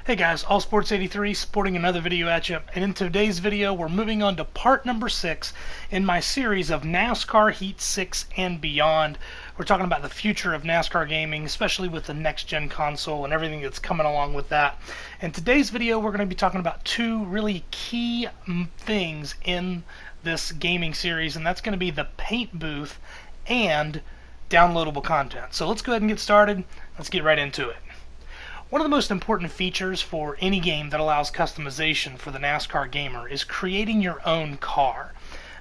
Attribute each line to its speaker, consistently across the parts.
Speaker 1: Hey guys, AllSports83 sporting another video at you, and in today's video we're moving on to part number 6 in my series of NASCAR Heat 6 and beyond. We're talking about the future of NASCAR gaming, especially with the next-gen console and everything that's coming along with that. In today's video we're going to be talking about two really key things in this gaming series, and that's going to be the paint booth and downloadable content. So let's go ahead and get started. Let's get right into it. One of the most important features for any game that allows customization for the NASCAR gamer is creating your own car.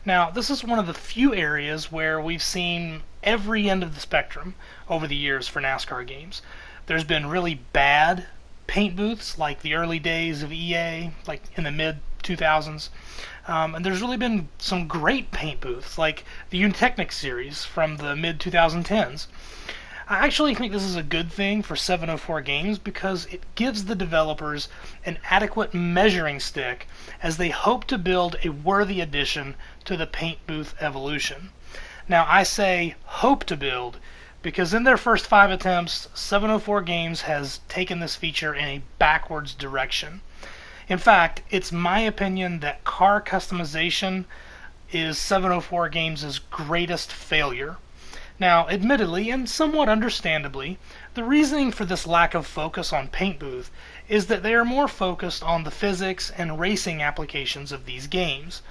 Speaker 1: Now, this is one of the few areas where we've seen every end of the spectrum over the years for NASCAR games. There's been really bad paint booths like the early days of EA, like in the mid-2000s. And there's really been some great paint booths like the Untechnic series from the mid-2010s. I actually think this is a good thing for 704 Games because it gives the developers an adequate measuring stick as they hope to build a worthy addition to the paint booth evolution. Now, I say hope to build because in their first 5 attempts, 704 Games has taken this feature in a backwards direction. In fact, it's my opinion that car customization is 704 Games' greatest failure. Now, admittedly, and somewhat understandably, the reasoning for this lack of focus on Paint Booth is that they are more focused on the physics and racing applications of these games.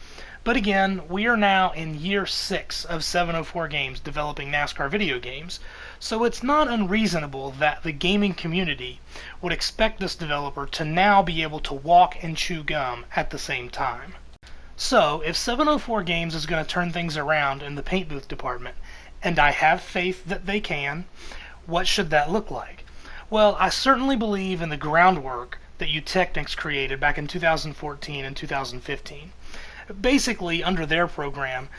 Speaker 1: But again, we are now in year 6 of 704 Games developing NASCAR video games, so it's not unreasonable that the gaming community would expect this developer to now be able to walk and chew gum at the same time. So, if 704 Games is going to turn things around in the Paint Booth department, and I have faith that they can, what should that look like? Well, I certainly believe in the groundwork that Untechnic created back in 2014 and 2015. Basically, under their program,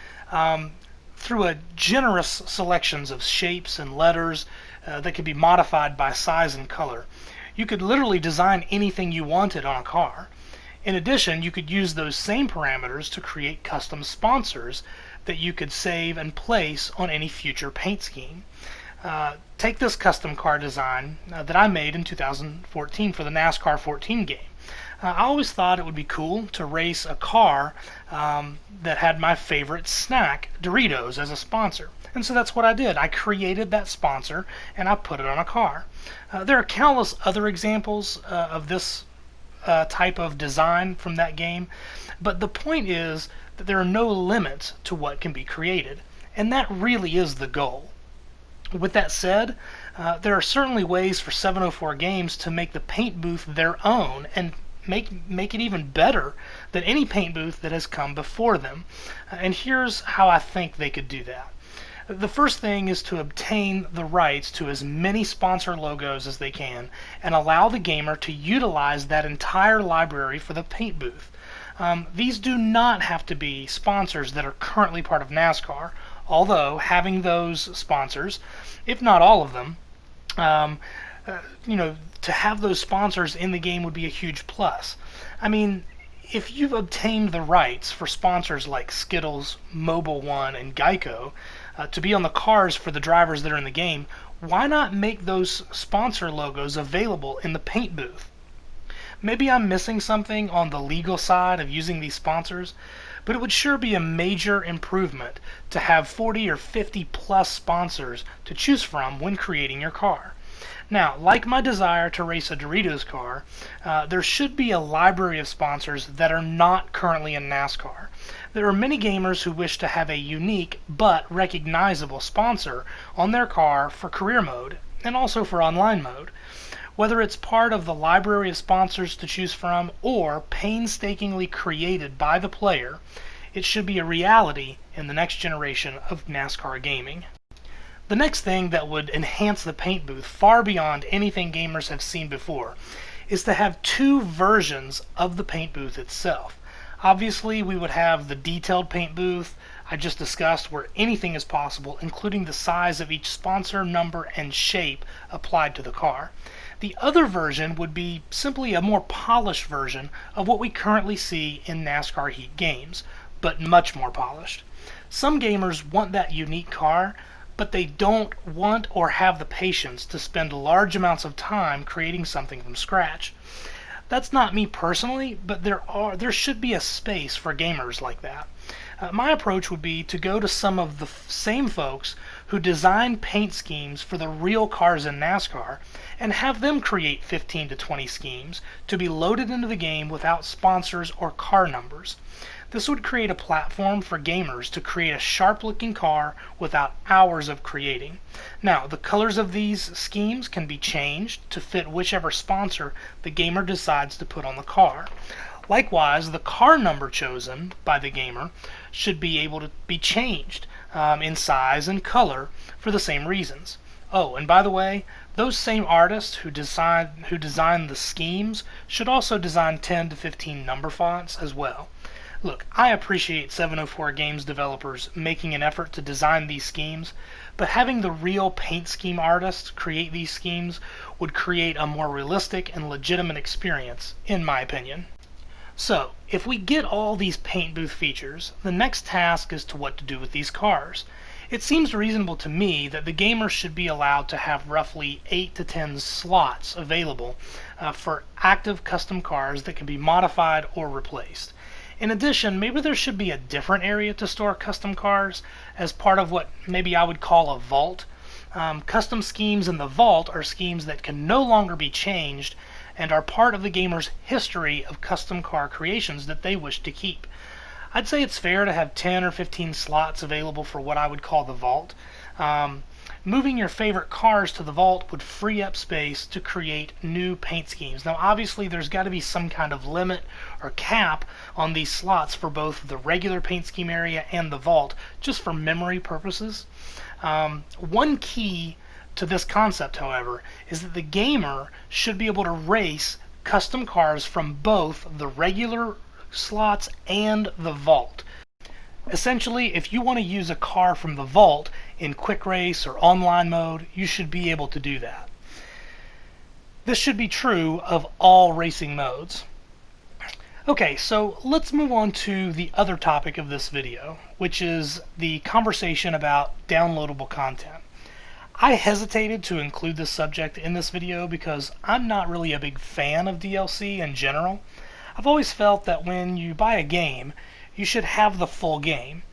Speaker 1: through a generous selections of shapes and letters that could be modified by size and color, you could literally design anything you wanted on a car. In addition, you could use those same parameters to create custom sponsors that you could save and place on any future paint scheme. Take this custom car design that I made in 2014 for the NASCAR 14 game. I always thought it would be cool to race a car that had my favorite snack, Doritos, as a sponsor. And so that's what I did. I created that sponsor and I put it on a car. There are countless other examples of this type of design from that game, but the point is that there are no limits to what can be created, and that really is the goal. With that said, there are certainly ways for 704 Games to make the paint booth their own and make it even better than any paint booth that has come before them. And here's how I think they could do that. The first thing is to obtain the rights to as many sponsor logos as they can and allow the gamer to utilize that entire library for the paint booth. These do not have to be sponsors that are currently part of NASCAR, although having those sponsors, if not all of them, to have those sponsors in the game would be a huge plus. I mean, if you've obtained the rights for sponsors like Skittles, Mobile One, and Geico to be on the cars for the drivers that are in the game, why not make those sponsor logos available in the paint booth? Maybe I'm missing something on the legal side of using these sponsors, but it would sure be a major improvement to have 40 or 50 plus sponsors to choose from when creating your car. Now, like my desire to race a Doritos car, there should be a library of sponsors that are not currently in NASCAR. There are many gamers who wish to have a unique but recognizable sponsor on their car for career mode and also for online mode. Whether it's part of the library of sponsors to choose from or painstakingly created by the player, it should be a reality in the next generation of NASCAR gaming. The next thing that would enhance the paint booth far beyond anything gamers have seen before is to have 2 versions of the paint booth itself. Obviously, we would have the detailed paint booth I just discussed where anything is possible, including the size of each sponsor, number, and shape applied to the car. The other version would be simply a more polished version of what we currently see in NASCAR Heat games, but much more polished. Some gamers want that unique car, but they don't want or have the patience to spend large amounts of time creating something from scratch. That's not me personally, but there should be a space for gamers like that. My approach would be to go to some of the same folks who design paint schemes for the real cars in NASCAR and have them create 15 to 20 schemes to be loaded into the game without sponsors or car numbers. This would create a platform for gamers to create a sharp-looking car without hours of creating. Now, the colors of these schemes can be changed to fit whichever sponsor the gamer decides to put on the car. Likewise, the car number chosen by the gamer should be able to be changed in size and color for the same reasons. Oh, and by the way, those same artists who design the schemes should also design 10 to 15 number fonts as well. Look, I appreciate 704 Games developers making an effort to design these schemes, but having the real paint scheme artists create these schemes would create a more realistic and legitimate experience, in my opinion. So, if we get all these paint booth features, the next task is to what to do with these cars. It seems reasonable to me that the gamers should be allowed to have roughly 8 to 10 slots available for active custom cars that can be modified or replaced. In addition, maybe there should be a different area to store custom cars as part of what maybe I would call a vault. Custom schemes in the vault are schemes that can no longer be changed and are part of the gamer's history of custom car creations that they wish to keep. I'd say it's fair to have 10 or 15 slots available for what I would call the vault. Moving your favorite cars to the vault would free up space to create new paint schemes. Now obviously there's got to be some kind of limit or cap on these slots for both the regular paint scheme area and the vault, just for memory purposes. One key to this concept, however, is that the gamer should be able to race custom cars from both the regular slots and the vault. Essentially, if you want to use a car from the vault in quick race or online mode, you should be able to do that. This should be true of all racing modes. Okay, so let's move on to the other topic of this video, which is the conversation about downloadable content. I hesitated to include this subject in this video because I'm not really a big fan of DLC in general. I've always felt that when you buy a game, you should have the full game.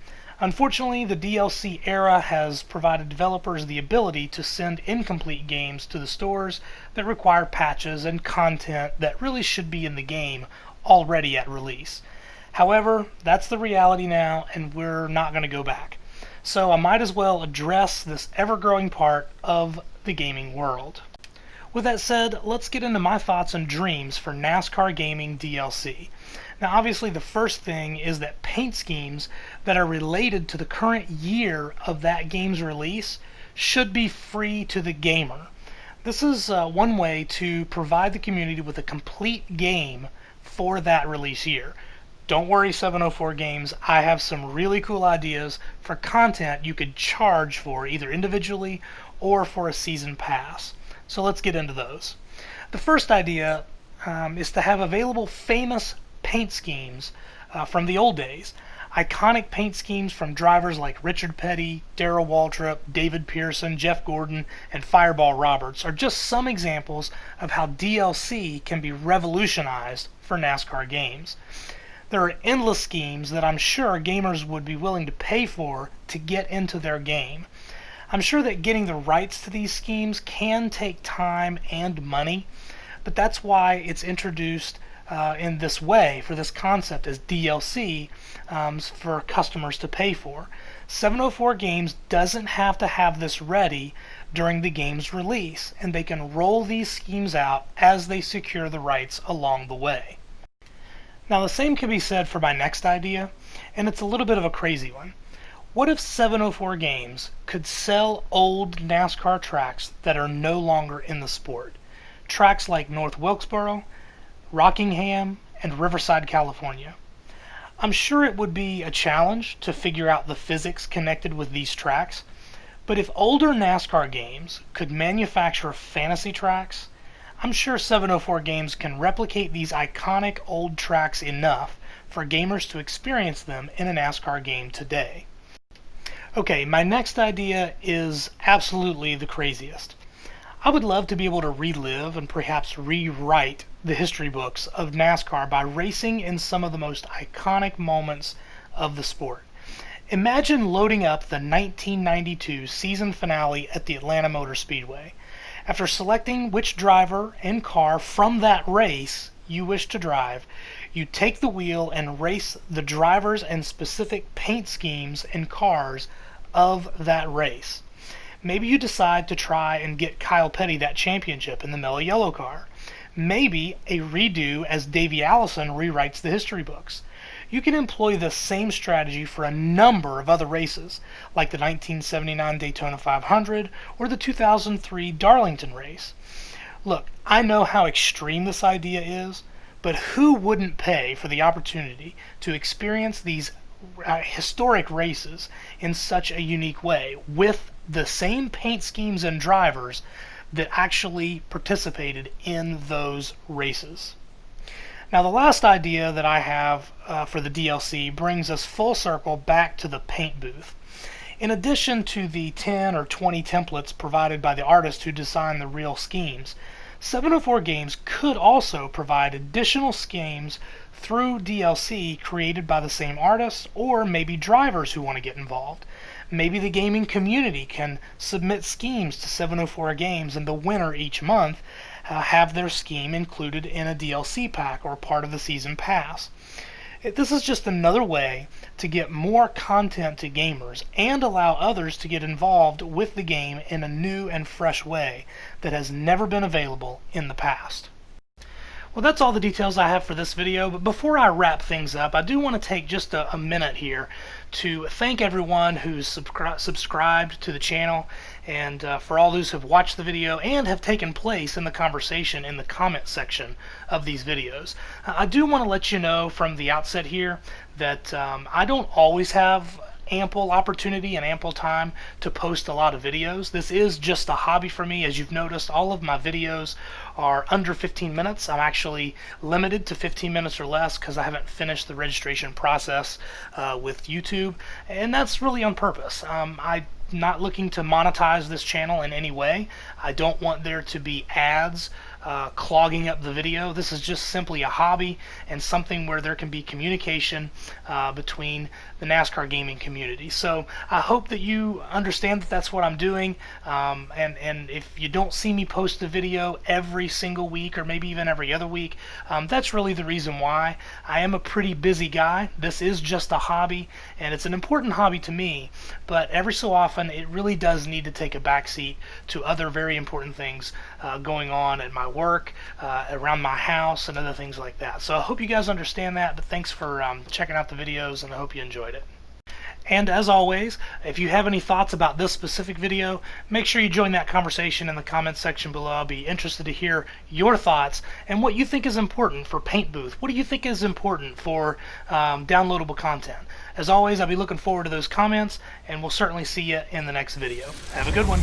Speaker 1: Unfortunately, the DLC era has provided developers the ability to send incomplete games to the stores that require patches and content that really should be in the game already at release. However, that's the reality now, and we're not going to go back. So I might as well address this ever-growing part of the gaming world. With that said, let's get into my thoughts and dreams for NASCAR Gaming DLC. Now obviously the first thing is that paint schemes that are related to the current year of that game's release should be free to the gamer. This is one way to provide the community with a complete game for that release year. Don't worry, 704 Games, I have some really cool ideas for content you could charge for either individually or for a season pass. So let's get into those. The first idea is to have available famous paint schemes from the old days. Iconic paint schemes from drivers like Richard Petty, Darrell Waltrip, David Pearson, Jeff Gordon, and Fireball Roberts are just some examples of how DLC can be revolutionized for NASCAR games. There are endless schemes that I'm sure gamers would be willing to pay for to get into their game. I'm sure that getting the rights to these schemes can take time and money, but that's why it's introduced in this way for this concept as DLC for customers to pay for. 704 Games doesn't have to have this ready during the game's release, and they can roll these schemes out as they secure the rights along the way. Now the same can be said for my next idea, and it's a little bit of a crazy one. What if 704 Games could sell old NASCAR tracks that are no longer in the sport? Tracks like North Wilkesboro, Rockingham, and Riverside, California. I'm sure it would be a challenge to figure out the physics connected with these tracks, but if older NASCAR games could manufacture fantasy tracks, I'm sure 704 Games can replicate these iconic old tracks enough for gamers to experience them in a NASCAR game today. Okay, my next idea is absolutely the craziest. I would love to be able to relive and perhaps rewrite the history books of NASCAR by racing in some of the most iconic moments of the sport. Imagine loading up the 1992 season finale at the Atlanta Motor Speedway. After selecting which driver and car from that race you wish to drive, you take the wheel and race the drivers and specific paint schemes and cars of that race. Maybe you decide to try and get Kyle Petty that championship in the mellow yellow car. Maybe a redo as Davey Allison rewrites the history books. You can employ the same strategy for a number of other races, like the 1979 Daytona 500 or the 2003 Darlington race. Look, I know how extreme this idea is, but who wouldn't pay for the opportunity to experience these historic races in such a unique way with the same paint schemes and drivers that actually participated in those races? Now, the last idea that I have for the DLC brings us full circle back to the paint booth. In addition to the 10 or 20 templates provided by the artist who designed the real schemes, 704 Games could also provide additional schemes through DLC created by the same artists, or maybe drivers who want to get involved. Maybe the gaming community can submit schemes to 704 Games, and the winner each month have their scheme included in a DLC pack or part of the season pass. This is just another way to get more content to gamers and allow others to get involved with the game in a new and fresh way that has never been available in the past. Well, that's all the details I have for this video, but before I wrap things up, I do want to take just a minute here to thank everyone who's subscribed to the channel, and for all those who have watched the video and have taken place in the conversation in the comment section of these videos. I do want to let you know from the outset here that I don't always have ample opportunity and ample time to post a lot of videos. This is just a hobby for me. As you've noticed, all of my videos are under 15 minutes. I'm actually limited to 15 minutes or less because I haven't finished the registration process with YouTube, and that's really on purpose. I'm not looking to monetize this channel in any way. I don't want there to be ads clogging up the video. This is just simply a hobby and something where there can be communication between the NASCAR gaming community. So I hope that you understand that that's what I'm doing, and if you don't see me post a video every single week or maybe even every other week, that's really the reason why. I am a pretty busy guy. This is just a hobby, and it's an important hobby to me, but every so often it really does need to take a backseat to other very important things going on at my work, around my house, and other things like that. So I hope you guys understand that, but thanks for checking out the videos, and I hope you enjoyed it. And as always, if you have any thoughts about this specific video, make sure you join that conversation in the comments section below. I'll be interested to hear your thoughts and what you think is important for Paint Booth. What do you think is important for downloadable content? As always, I'll be looking forward to those comments, and we'll certainly see you in the next video. Have a good one.